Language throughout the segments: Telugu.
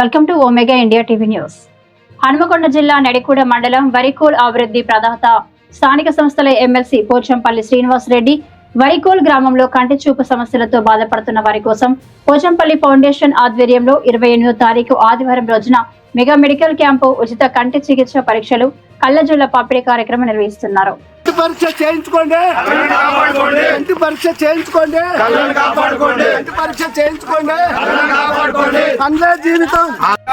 Welcome to Omega India TV news. Hanumakonda జిల్లా నడికూడ మండలం వరికోల్ అభివృద్ధి ప్రదాత స్థానిక సంస్థల ఎమ్మెల్సీ పోచంపల్లి శ్రీనివాస్ రెడ్డి వరికోల్ గ్రామంలో కంటి చూపు సమస్యలతో బాధపడుతున్న వారి కోసం పోచంపల్లి ఫౌండేషన్ ఆధ్వర్యంలో 28వ తారీఖు ఆదివారం రోజున మెగా మెడికల్ క్యాంపు, ఉచిత కంటి చికిత్స పరీక్షలు, కళ్లజోళ్ల పంపిణీ కార్యక్రమం నిర్వహిస్తున్నారు. పరీక్ష చేయించుకోండి, ఇంటి పరీక్ష చేయించుకోండి, ఇంటి పరీక్ష చేయించుకోండి. అందరి జీవితం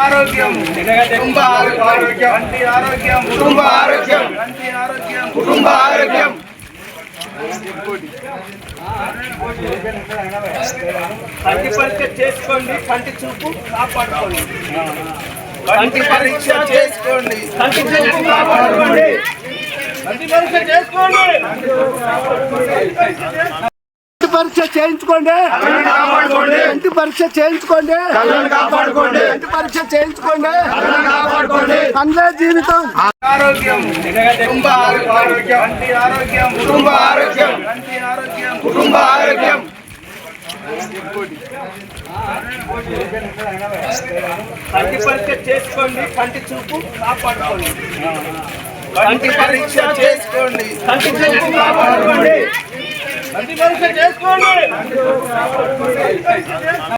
ఆరోగ్యం, కుటుంబ ఆరోగ్యం, కుటుంబ ఆరోగ్యం, కుటుంబ ఆరోగ్యం. కంటి పరీక్ష చేసుకోండి, కంటి చూపు కాపాడుకోండి. కంటి పరీక్ష చేసుకోండి, కంటి చూపు కాపాడుకోండి. కంటి పరీక్ష చేసుకోండి, ఇంటి పరీక్ష చేయించుకోండి, ఇంటి పరీక్ష చేయించుకోండి, ఇంటి పరీక్ష చేయించుకోండి. అందరి జీవితం ఆరోగ్యం, కుటుంబ ఆరోగ్యం, కుటుంబ ఆరోగ్యం, కుటుంబ ఆరోగ్యం. కంటి పరీక్ష చేసుకోండి, కంటి చూపు కాపాడుకోండి. కంటి పరీక్ష చేసుకోండి, కంటి చూపు కాపాడుకోండి. కంటి పరీక్ష చేసుకోండి.